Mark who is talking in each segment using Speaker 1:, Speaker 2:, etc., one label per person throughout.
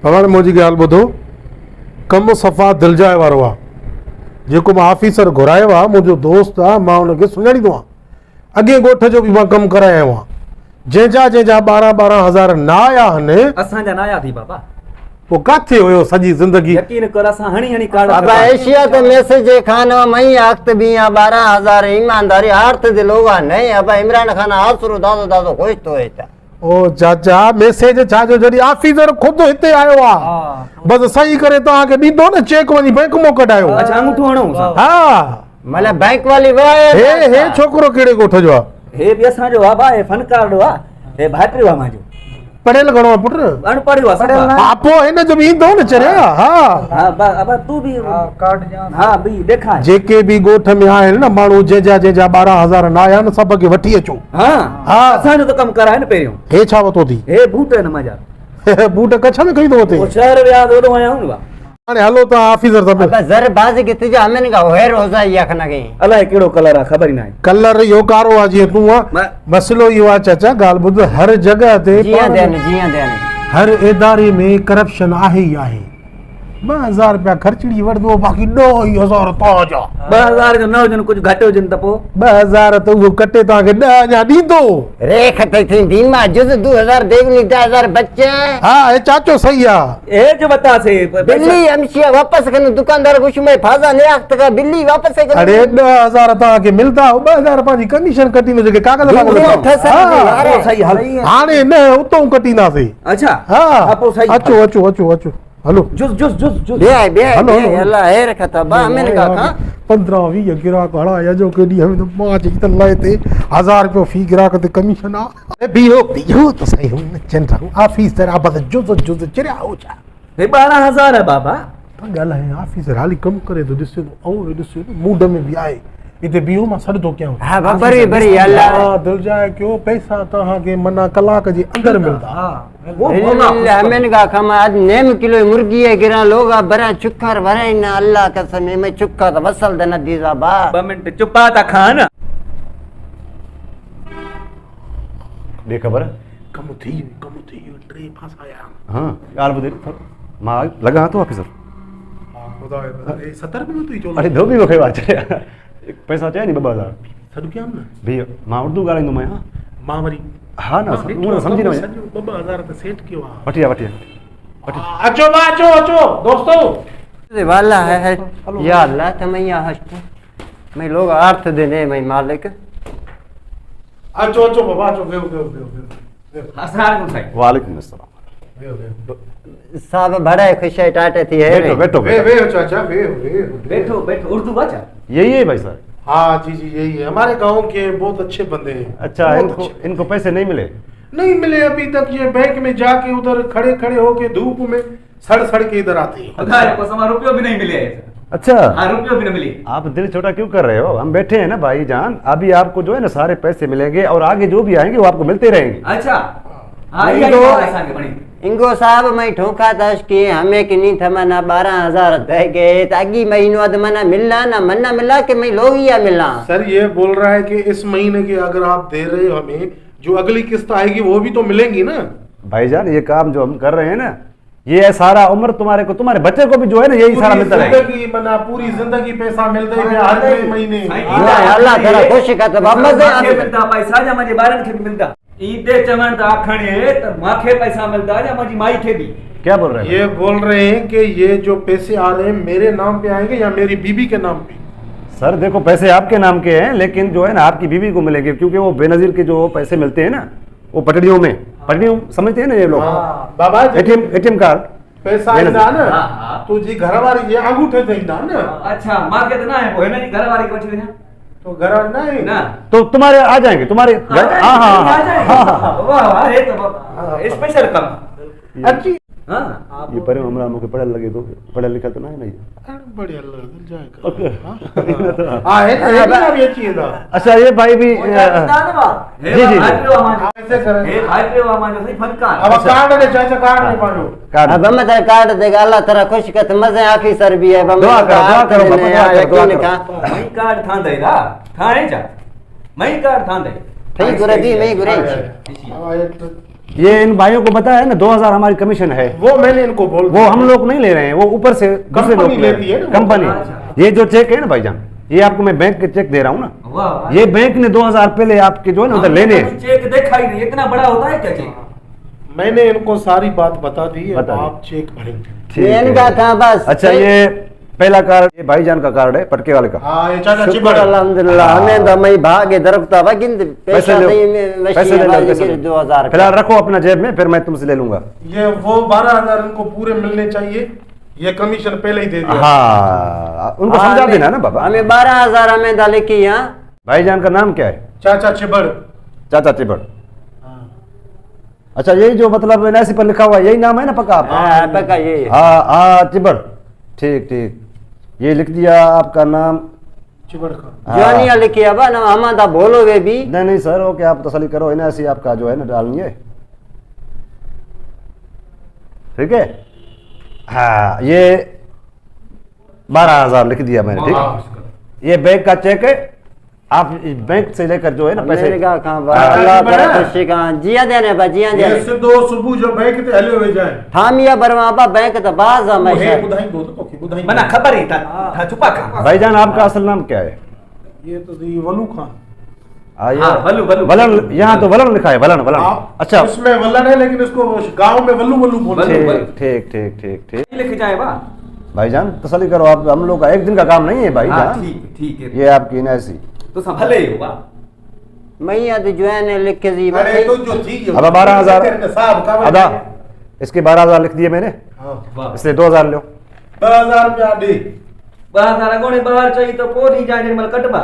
Speaker 1: भॻवान मुंहिंजी ॻाल्हि ॿुधो, कमु सफ़ा दिलजाए वारो आहे। जेको मां ऑफिसर घुरायो आहे, मुंहिंजो दोस्त आहे, मां हुनखे सुञाणींदो आहियां। अॻे ॻोठ जो बि मां कमु करायो आहियां। जंहिंजा 12,000 न आया आहिनि,
Speaker 2: असांजा न आया थी बाबा।
Speaker 1: पोइ किथे हुयो सॼी ज़िंदगी?
Speaker 2: यकीन कर असां हणी कार्ड
Speaker 3: बाबा एशिया तो मैसेज खाना मई आख्त बिया 12,000 ईमानदारी आर्थ दे लोगा नहीं। अब इमरान खान आसरो दादो दादो खुश तो है।
Speaker 1: ओ चाचा मैसेज छा जो जॾहिं ऑफिसर खुदि हिते आयो आहे, बसि सही करे तव्हांखे ॾींदो न, चेक वञी बैंक मां कढायो।
Speaker 2: अच्छा अंगूठो हणूं।
Speaker 1: हा
Speaker 3: मतलब बैंक वाली वे
Speaker 1: हे छोकिरो कहिड़े ॻोठ जो आहे?
Speaker 2: हे बि असांजो बाबा, हे फनकार आहे, हे भाइटियो आहे मुंहिंजो।
Speaker 1: पढ़ियल घणो आहे पुट?
Speaker 2: अनपढ़ियो आहे सभु।
Speaker 1: हा पोइ हिन जो बि ईंदो न चरिया।
Speaker 2: हा बाबा तू बि कार्ड हा बि ॾेखार।
Speaker 1: जेके बि ॻोठ में आहिनि न माण्हू, जंहिंजा 12,000 न आया आहिनि, सभ खे वठी अचो।
Speaker 2: हा असांजो त कमु कराए न पहिरियों।
Speaker 1: हे छा वरितो थी?
Speaker 2: हे बूट आहिनि मुंहिंजा।
Speaker 1: बूट कच्छ में खरीदो हुते?
Speaker 2: शहर विया ओॾो आया हूं।
Speaker 1: हाणे हलो तव्हां ऑफिसर साहब।
Speaker 3: अब जर बाज के तुझे हमें का हेर हो जाए या खना गई।
Speaker 2: अलाए कहिड़ो कलर आहे ख़बर ई न आहे।
Speaker 1: कलर इहो कारो आहे जीअं तूं आहे। मसइलो इहो आहे चाचा, ॻाल्हि ॿुध, हर जॻह ते हर इदारे में करप्शन आहे ई आहे। 2,000 रुपया ख़र्चड़ी वठंदो, बाक़ी 9,000 तव्हांजा।
Speaker 2: 2,000 जो न हुजनि, कुझु घटि हुजनि त पोइ
Speaker 1: 2,000 त उहो कटे तव्हांखे 10 अञा ॾींदो।
Speaker 3: रेख ते थी दीमा जुज 2,000 देवनी 10,000 बच्चे।
Speaker 1: हा हे चाचो सही आहे।
Speaker 2: हे जो बतासे
Speaker 3: बिल्ली हमशिया वापस कन दुकानदार कुछ में फाजा ने आख्त का बिल्ली वापस कन।
Speaker 1: अरे 10,000 तव्हांखे मिलंदा, 2,000 पंहिंजी कमीशन कटींदो, जेके कागज़
Speaker 2: सही
Speaker 1: हाणे न उतां कटींदासीं।
Speaker 2: अच्छा
Speaker 1: हा
Speaker 2: पोइ सही।
Speaker 1: अचो अचो अचो अचो हलो।
Speaker 2: जुस जुस जुस जुस
Speaker 3: बे अल्लाह हे रखता बा हमें का
Speaker 1: 15-20 गिराक हड़ाया जो केडी हमें तो 5 त लाए ते 1,000 रुपयो फी गिराक ते कमीशन आ। ए बियो तो सही हूं चन रहूं ऑफिसर आ, बस जुज चरिया हो जा।
Speaker 2: हे 12,000 है बाबा।
Speaker 1: तो गल है ऑफिसर हाली कम करे तो दिसे तो और दिसे मूड में भी आए इते बियो मां सड़ तो क्या।
Speaker 3: हां बरी बरी अल्लाह
Speaker 1: दिल जाए क्यों पैसा तहां के मना कलाक जे अंदर मिलदा। हां
Speaker 3: वो हमें का खम आज नेम किलो मुर्गी है गिरा लोग बरा चुक्कर भरे ना अल्लाह कसम में चुक्का तो वसल दना दीजा बा
Speaker 2: 2 मिनट चुपा ता खान
Speaker 4: दे खबर
Speaker 1: कम थी ट्रे पास आया।
Speaker 4: हां गाल बुदे मां लगा तो ऑफिसर।
Speaker 1: हां खुदा ए 70 में तू ही चोल।
Speaker 4: अरे धोबी को खवा चया पैसा चाहिए नहीं 2,000
Speaker 1: सदु क्या ना
Speaker 4: भैया मां उर्दू गालिंदो मैं। हां
Speaker 1: मां वरी
Speaker 4: हां ना समझी ना
Speaker 1: 2,000 त सेट कियो आ।
Speaker 4: वटिया
Speaker 1: अचो मां अचो दोस्तों
Speaker 3: वाला है या अल्लाह तमैया हस्त मैं लोग अर्थ देने मैं मालिक।
Speaker 1: अचो बाबा अचो बेओ
Speaker 2: अस्सलाम वालेकुम।
Speaker 4: वालेकुम अस्सलाम।
Speaker 3: साहब बड़ा खुश है टाटे थी है।
Speaker 4: बैठो
Speaker 1: चाचा
Speaker 2: बैठो उर्दू बाचा।
Speaker 4: यही है भाई साहब।
Speaker 1: हाँ जी यही है, हमारे गांव के बहुत अच्छे बंदे हैं।
Speaker 4: अच्छा इनको पैसे नहीं मिले
Speaker 1: अभी तक। ये बैंक में जाके उधर खड़े होके धूप में सड़ के इधर आते हैं।
Speaker 2: रुपयो भी नहीं मिले।
Speaker 4: अच्छा
Speaker 2: हाँ रुपयो भी नहीं मिले।
Speaker 4: आप दिल छोटा क्यों कर रहे हो? हम बैठे हैं ना भाई जान, अभी आपको जो है ना सारे पैसे मिलेंगे और आगे जो भी आएंगे वो आपको मिलते रहेंगे।
Speaker 2: अच्छा
Speaker 3: इंगो साहब मैं ठोका था कि हमें कि नहीं थमना 12,000 दे गए ताकि महीनों बाद मना मिलना ना मना मिला कि मैं लोग ही मिला।
Speaker 1: सर ये बोल रहा है कि इस महीने की अगर आप दे रहे हो हमें, जो अगली किस्त आएगी वो भी तो मिलेंगी ना।
Speaker 4: भाईजान ये काम जो हम कर रहे हैं ना, ये सारा उम्र तुम्हारे बच्चे को भी जो है ना यही सारा मिलता रहेगा।
Speaker 1: पूरी जिंदगी पैसा मिलता है हर महीने।
Speaker 3: अल्लाह तेरा खुश का तो मजे
Speaker 2: मिलता पैसा जा मुझे बारन के भी मिलता। ईदे चमन तो आखणे तो माखे पैसा मिलता है या मुझी माई के भी।
Speaker 4: क्या बोल रहे हैं?
Speaker 1: ये बोल रहे हैं कि ये जो पैसे आ रहे हैं मेरे नाम पे आएंगे या मेरी बीबी के नाम पे?
Speaker 4: सर देखो पैसे आपके नाम के हैं, लेकिन जो है ना आपकी बीवी को मिलेंगे, क्योंकि वो बेनजीर के जो पैसे मिलते हैं ना वो पटड़ियों समझते हैं ना ये लोग।
Speaker 1: बाबा
Speaker 4: एटीएम कार्ड
Speaker 1: पैसा आइंदा ना तुझी घरवारी ये अंगूठे देंदा ना।
Speaker 2: अच्छा मां के तो ना है वो है ना घरवारी के बैठी ना
Speaker 1: तो घर नहीं
Speaker 2: ना
Speaker 4: तो तुम्हारे आ जाएंगे तुम्हारे।
Speaker 2: हाँ वाह ये तो स्पेशल काम
Speaker 1: अच्छी।
Speaker 2: हाँ
Speaker 4: ये पर हमरा मुके पढ़े लिखा तो नहीं
Speaker 1: बढ़िया लग जाएगा। हां है भी अच्छी है।
Speaker 4: अच्छा ये भाई भी जी
Speaker 1: ऐसे करें
Speaker 2: हे भाई पे वा मान सही फनकार।
Speaker 1: अब कार्ड दे चाचा कार्ड नहीं पानो
Speaker 3: अब हम तेरा कार्ड देगा अल्लाह तेरा खुश का तो मजे ऑफिसर भी है।
Speaker 4: दुआ करो
Speaker 3: यकीन का
Speaker 2: मई कार्ड था देगा थाने जा मई कार्ड था दे
Speaker 3: ठीक गुरे दी मैं गुरे
Speaker 4: ये इन भाइयों को बताया है ना 2000 हमारी कमीशन है,
Speaker 1: वो मैंने इनको बोल
Speaker 4: वो हम लोग नहीं ले रहे हैं, वो ऊपर से दूसरे लोग
Speaker 1: कंपनी लेती है ना वो।
Speaker 4: कंपनी।
Speaker 2: अच्छा।
Speaker 4: ये जो चेक है ना भाईजान, ये आपको मैं बैंक के चेक दे रहा हूँ ना,
Speaker 2: वाह
Speaker 4: ये बैंक ने 2000 पहले आपके जो है ना उधर लेने हैं।
Speaker 2: चेक देखा ही नहीं, इतना बड़ा होता है क्या चेक?
Speaker 1: मैंने इनको सारी बात बता दी है,
Speaker 4: बता दी।
Speaker 1: आप चेक भरेंगे।
Speaker 4: ठीक है।
Speaker 3: इनका था बस।
Speaker 4: अच्छा, ये पहला कार्ड ये भाईजान का कार्ड है, पटके वाले का।
Speaker 1: हाँ ये चाचा
Speaker 3: शुक्र
Speaker 1: चिबड़।
Speaker 3: अल्हम्दुलिल्लाह, हमें तो मैं भागे दरख्ता वगिंद
Speaker 4: पैसे
Speaker 3: पैसा
Speaker 4: लो,
Speaker 3: नहीं
Speaker 4: पैसे ले लो, पैसे लो।
Speaker 3: 2000
Speaker 4: फिलहाल रखो अपना जेब में, फिर मैं तुमसे ले लूंगा।
Speaker 1: ये वो 12,000 इनको पूरे मिलने चाहिए, ये कमीशन पहले ही दे दिया।
Speaker 4: हाँ, उनको समझा देना ना बाबा।
Speaker 3: हमें 12,000 हमें डाले की यहाँ।
Speaker 4: भाईजान का नाम क्या है?
Speaker 1: चाचा चिबड़।
Speaker 4: चाचा चिबड़। अच्छा, यही जो मतलब एनआईसी पर लिखा हुआ है, यही नाम है ना पक्का आपका?
Speaker 3: हाँ, पक्का ये।
Speaker 4: हाँ चिबड़, ठीक ठीक, ये लिख दिया आपका नाम।
Speaker 1: चिबड़ का
Speaker 4: हाँ।
Speaker 3: जवानिया लिखी अब ना हमारा बोलोगे भी।
Speaker 4: नहीं नहीं सर, ओके, आप तसल्ली करो, एनआईसी आपका जो है ना डालनी है, ठीक है। हाँ, ये 12,000 लिख दिया मैंने, ठीक है। ये बैंक का चेक है, आप इस बैंक से लेकर जो है ना पैसे।
Speaker 3: मेरे का कहाँ
Speaker 4: हाँ।
Speaker 3: अल्लाह ताला खुशी कहाँ जिया देने बा जिया
Speaker 1: ये
Speaker 3: देने
Speaker 1: सिद्धो सुबह जो बैंक ते हले हुए जाए
Speaker 3: थामिया बरवा बा बैंक तो बाज
Speaker 1: वो
Speaker 3: हमेशा
Speaker 1: है बुधाई दो तो की बुधाई
Speaker 2: मना खबर ही था छुपा खा।
Speaker 4: भाईजान आपका असल नाम क्या है?
Speaker 1: ये तो ये वलू खान।
Speaker 4: आइए।
Speaker 2: हाँ, वल्लू, वल्लू।
Speaker 4: वलन, यहाँ तो वलन लिखा है, वलन वलन।
Speaker 1: आप
Speaker 4: अच्छा,
Speaker 1: इसमें वलन है, लेकिन इसको गांव में वल्लू वल्लू बोलते
Speaker 2: वल्लू।
Speaker 1: हैं।
Speaker 4: ठीक ठीक ठीक ठीक ठीक।
Speaker 2: लिख जाए बा।
Speaker 4: भाईजान तसल्ली करो, आप हम लोग का एक दिन का काम नहीं है
Speaker 2: हाँ,
Speaker 4: भाईजान।
Speaker 2: ठीक ठीक है,
Speaker 4: ये आपकी एनआईसी।
Speaker 2: तो संभले ही होगा।
Speaker 3: मैया तो जो है ने लिख के दी
Speaker 1: अरे तो जो थी
Speaker 4: अब 12,000
Speaker 1: साहब का
Speaker 4: अदा, इसके 12,000 लिख दिए मैंने,
Speaker 1: हाँ
Speaker 2: वाह।
Speaker 4: इसलिए 2,000 लो।
Speaker 1: 12,000 रुपया दे।
Speaker 2: बाहर गोने बाहर चाहिए तो पोरी जाने मल कटबा।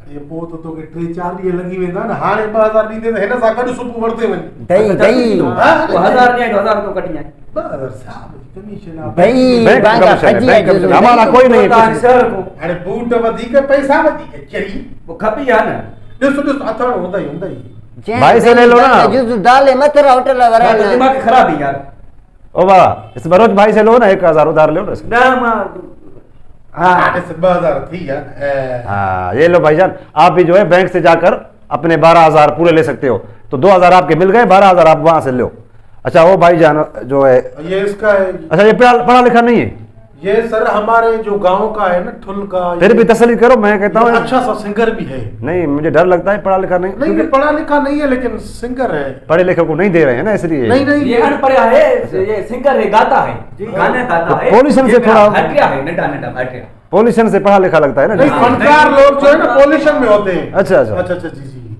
Speaker 1: ये पोत तो के 3-4 ॾींहं लगी वेंदा न, हाणे 12,000 ॾींदे त हिन सां गॾु सुबुह वरते वञ।
Speaker 3: दही दही
Speaker 1: हाँ।
Speaker 2: 1000 नहीं तो 1000 तो कटी जाए।
Speaker 1: 12,000 साहब कमीशन आ।
Speaker 3: दही
Speaker 4: बैंक
Speaker 3: बैंक का
Speaker 4: कमीशन है,
Speaker 3: फजी
Speaker 4: बैंक
Speaker 3: है
Speaker 4: कमीशन।
Speaker 3: जो
Speaker 4: हमारा
Speaker 3: दही।
Speaker 4: कोई नहीं
Speaker 2: तो
Speaker 4: है।
Speaker 2: शहर को
Speaker 1: हाणे बूट वधीक पैसा वधीक चरी।
Speaker 2: वो खपी है ना।
Speaker 1: ॾिस अथण हूंदा ई।
Speaker 3: जैन
Speaker 4: भाई से ले लो ना।
Speaker 3: जो डाले मथुरा होटल वाला
Speaker 2: तो दिमाग खराब है यार।
Speaker 4: ओ बाबा, इस बरोज भाई से लो ना, 1,000 उधार लो ना इसको।
Speaker 2: ना मां।
Speaker 1: हाँ 12,000 थी यार।
Speaker 4: हाँ, ये लो भाईजान, आप भी जो है बैंक से जाकर अपने 12,000 पूरे ले सकते हो। तो 2,000 आपके मिल गए, 12,000 आप वहां से लो। अच्छा, वो भाईजान जो है,
Speaker 1: ये इसका है।
Speaker 4: अच्छा ये पढ़ा लिखा नहीं है?
Speaker 1: ये सर हमारे जो गांव का है ना ठुल का।
Speaker 4: फिर भी तसल्ली करो, मैं कहता हूँ।
Speaker 1: अच्छा सा सिंगर भी है।
Speaker 4: नहीं, मुझे डर लगता है पढ़ा लिखा नहीं,
Speaker 1: नहीं
Speaker 4: क्योंकि
Speaker 1: पढ़ा लिखा नहीं है, लेकिन सिंगर है।
Speaker 4: पढ़े लिखे को नहीं दे रहे हैं ना, इसलिए।
Speaker 1: नहीं नहीं
Speaker 2: ये अनपढ़ है, ये सिंगर है, गाता है, गाने गाता है।
Speaker 4: पॉल्यूशन से
Speaker 2: ये
Speaker 4: थोड़ा-
Speaker 2: हटिया है, नटा नटा हटिया।
Speaker 4: पॉल्यूशन से पढ़ा लिखा लगता है
Speaker 1: नहीं
Speaker 4: ना।
Speaker 1: फनकार लोग जो है ना पॉल्यूशन में होते हैं।
Speaker 4: अच्छा अच्छा
Speaker 1: अच्छा अच्छा जी जी।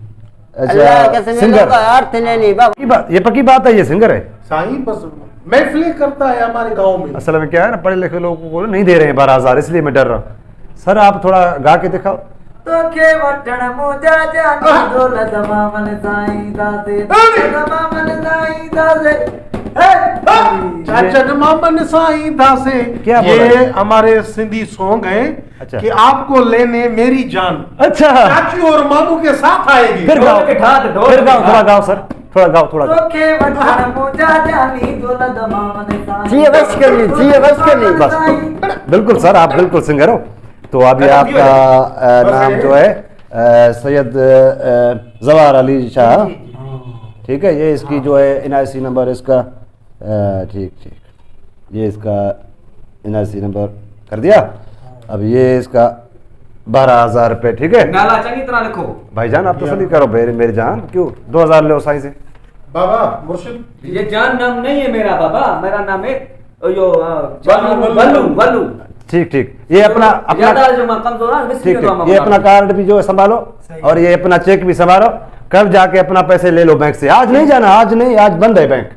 Speaker 3: अल्लाह
Speaker 4: अच्छा,
Speaker 3: कसम
Speaker 4: सिंगर।
Speaker 3: का अर्थ नहीं बाबा।
Speaker 4: पक्की बात, ये पक्की बात है, ये सिंगर है।
Speaker 1: साईं बस महफिलें करता है हमारे गांव में।
Speaker 4: असल में क्या है ना, पढ़े लिखे लोगों को नहीं दे रहे हैं 12,000, इसलिए मैं डर रहा हूँ। सर आप थोड़ा गा के दिखाओ।
Speaker 2: तो के वटण मोजा जानी दौलत मामन साईं दासे मामन साईं दासे।
Speaker 1: चाचा मामन साईं दासे।
Speaker 4: क्या बोला?
Speaker 1: ये हमारे सिंधी सॉन्ग है।
Speaker 4: अच्छा।
Speaker 1: कि आपको लेने मेरी जान
Speaker 4: अच्छा,
Speaker 1: चाची और मामू के साथ आएगी।
Speaker 4: फिर गाओ,
Speaker 2: ढोल के ठात, ढोल
Speaker 4: फिर
Speaker 2: के
Speaker 4: गाओ,
Speaker 2: ठात।
Speaker 4: थोड़ा गाओ सर, थोड़ा गाओ, थोड़ा गाओ।
Speaker 2: तो के वटण मोजा जानी दौलत मामन साईं।
Speaker 3: जिए बस कर ली, जिए बस कर ली।
Speaker 4: बस बिल्कुल सर, आप बिल्कुल सिंगर हो। तो अभी आपका नाम जो है सैयद जवाहर अली शाह, ठीक है। ये इसकी जो है एनआईसी नंबर इसका, ठीक ठीक, ये इसका एनआईसी नंबर कर दिया। अब ये इसका 12,000 रुपये, ठीक है।
Speaker 2: नाला चंगी तरह लिखो।
Speaker 4: भाईजान आप तसल्ली करो, मेरी जान, क्यों 2,000 लो साईं से।
Speaker 1: बाबा मुर्शिद
Speaker 2: ये जान नाम नहीं है मेरा बाबा, मेरा नाम है यो
Speaker 1: वल्लू,
Speaker 2: वल्लू वल्लू।
Speaker 4: ठीक ठीक, ये अपना
Speaker 2: ज्यादा जो मैं कमजोर हूं, इसलिए
Speaker 4: ठीक
Speaker 2: तो
Speaker 4: ठीक,
Speaker 2: हम
Speaker 4: ये अपना कार्ड भी जो है संभालो, और ये अपना चेक भी संभालो। कल जाके अपना पैसे ले लो बैंक से। आज नहीं जाना, आज नहीं, आज बंद है बैंक।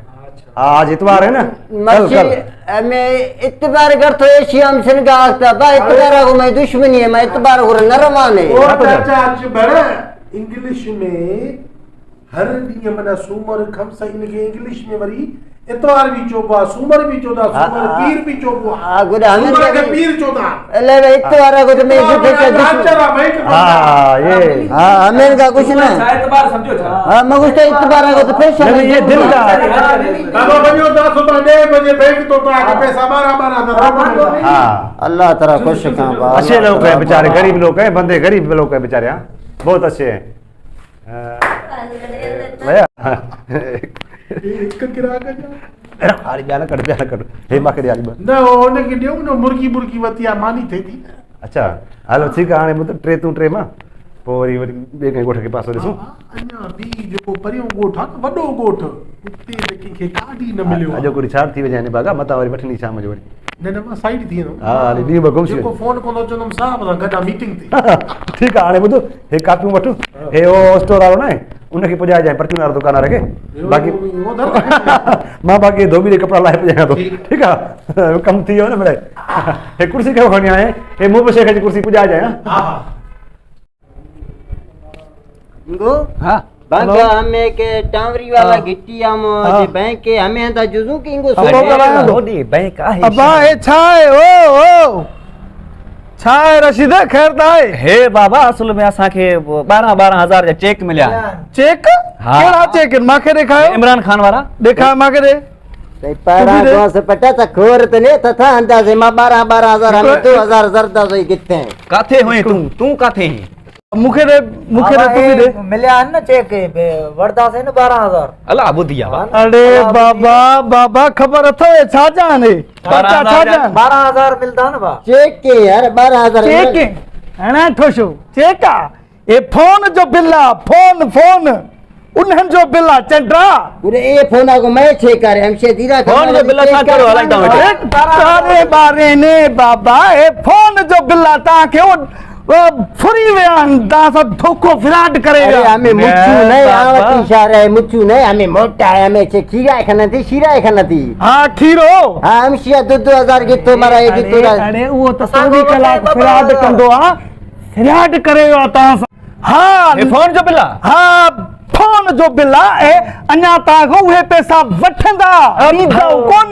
Speaker 4: आज इतवार है ना, कल कल।
Speaker 3: मैं इतबार कर तो एशियम सन का आस्ता बा इतबार को मैं दुश्मनी है, मैं इतबार को नरमान है।
Speaker 1: और चाचा आज बड़ा इंग्लिश में हर ॾींहुं माना सूमर खमसा इनके इंग्लिश में वरी इतवार भी चोबा, सूमर भी चोदा, सूमर पीर भी चोबो।
Speaker 3: गुड हमें
Speaker 1: सूमर के पीर चोदा।
Speaker 3: अल्लाह भाई इतबार को तो मैं सुखे से दुश्मन।
Speaker 4: हाँ ये,
Speaker 3: हाँ हमें का कुछ ना।
Speaker 2: शायद बार समझो था।
Speaker 3: हाँ मैं कुछ तो इतबार को तो पैसा
Speaker 4: नहीं, ये दिल का।
Speaker 1: बाबा बनियो 10 सुबह 9 बजे बैंक तो आके पैसा मारा मारा।
Speaker 4: हाँ,
Speaker 3: अल्लाह ताला खुश का
Speaker 4: अच्छे लोग हैं बेचारे, गरीब लोग हैं, बंदे गरीब लोग हैं बेचारे। हाँ बहुत अच्छे हैं। भैया
Speaker 1: हिकु गिराक जा
Speaker 4: हारी ॿिया न कढ हे मूंखे ॾियारी ॿ
Speaker 1: न हुनखे ॾियूं न मुर्गी वरिती आहे मानी थिए थी
Speaker 4: अच्छा हलो ठीकु आहे हाणे मूं त 3 तूं 3 मां पोइ वरी ॿिए कंहिं ॻोठ खे पासो ॾिसूं
Speaker 1: अञा ॿी जेको परियों ॻोठ आहे न वॾो ॻोठ उते त कंहिंखे कार्ड ई न मिलियो
Speaker 4: अॼु कोई छाड़ थी वञे बागा मतां वरी वठणी शाम जो वरी
Speaker 1: न न मां साइड थी वेंदुमि
Speaker 4: हा हली ॾींहुं ॿ घुमसी
Speaker 1: जेको फोन कोन चवंदुमि साहब सां गॾु मीटिंग ते
Speaker 4: ठीकु आहे हाणे ॿुधो हे कापियूं वठु हे ओ स्टोर वारो न आहे उनखे पुॼाए जाए परचून वारो दुकान वारे खे बाक़ी मां बाक़ी धोबी जे कपिड़ा लाइ पुॼायां थो ठीकु आहे कमु थी वियो न मिड़ाई हे कुर्सी खे खणी आए हे मुंहुं शेख जी कुर्सी पुॼाए जाए
Speaker 3: हाँ बांका हमें के टावरी वाला गिट्टी आमो जे बैंक के हमें अंदा जुजू के इंगो
Speaker 5: होडी बैंक आहे
Speaker 6: अबा ए छाए ओ छाए रशीद खैर ताए
Speaker 5: हे बाबा असल में असा के 12,000 जा चेक मिलिया
Speaker 6: चेक
Speaker 5: हाँ।
Speaker 6: केड़ा चेक माखे दिखायो
Speaker 5: इमरान खान वाला
Speaker 6: देखा माखे दे
Speaker 3: पारा दोस पटा त खोर त ने तथा अंदाजे मा 12,000 हमें 2,000 जरदा सही किथे
Speaker 5: काथे होए तू काथे है
Speaker 6: मुखे दे तू भी दे
Speaker 2: मिलिया न चेक वरदा से न 12,000
Speaker 5: अला बुधिया
Speaker 6: अरे बाबा खबर अथव छा जाने
Speaker 2: 12,000 मिलता न बा
Speaker 3: चेक के यार 12,000
Speaker 6: चेक हना ठोशो चेक ए फोन जो बिल्ला फोन उन्हन जो बिल्ला चंद्रा
Speaker 3: पूरे ए फोन को मैं चेक करे हमसे धीरा
Speaker 5: फोन जो बिल सा करो हलाइदा
Speaker 6: अरे बारे ने बाबा ए फोन जो बिल्ला ता के फुरी वेन दा सब धोखो फ्रॉड करेगा
Speaker 3: अरे हमें मुच्चू नहीं आवत इशारा है मुच्चू नहीं हमें मोटा है हमें से खीरा खाना थी शीरा खाना थी
Speaker 6: हां खीरो
Speaker 3: हां हम शिया 2,000 के तो मारा एक तो
Speaker 6: अरे वो तो 24 कलाक फ्रॉड कंदो आ फ्रॉड करेगा ता हां
Speaker 5: हे फोन जो बिला
Speaker 6: हां फोन जो बिला ए अन्या ता को वे पैसा वठंदा ॾींदा कोन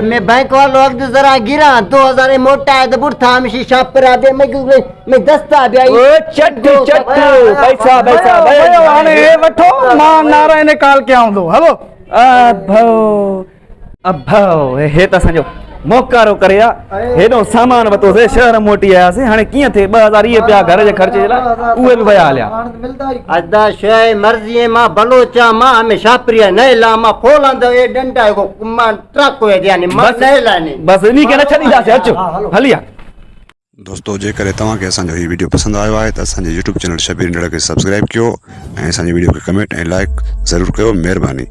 Speaker 3: मैं बैंक वालों अग जरा गिरा 2,000 मोटा है तो बुढ़ा हम शीशा पर दे मैं दस्ता भी आई
Speaker 5: ओ चट्टू पैसा
Speaker 6: भयो हाणे ए वठो मां नारायण काल के आऊंदो हलो
Speaker 5: अभव हे त असांजो मोकारो करे हेॾो सामान वतो से शहर मोटी आयासीं हाणे कीअं थे 2,000 इहे पिया घर जे ख़र्चे जे लाइ उहे बि विया हलिया
Speaker 3: अदा शय मर्जी मां बलोचा मां हमें शापरिया नहीं ला मां फोला दो ए डंडा को मां ट्रक को यानी मां नहीं लानी
Speaker 5: बस इन्हीं के न छॾींदासीं अचो हलिया
Speaker 7: दोस्तों जेकर तव्हांखे असांजो हीउ वीडियो पसंदि आयो आहे त असांजे यूट्यूब चैनल शबीर निड़ा खे सब्सक्राइब कयो ऐं असांजे वीडियो खे कमेंट ऐं लाइक ज़रूरु कयो महिरबानी।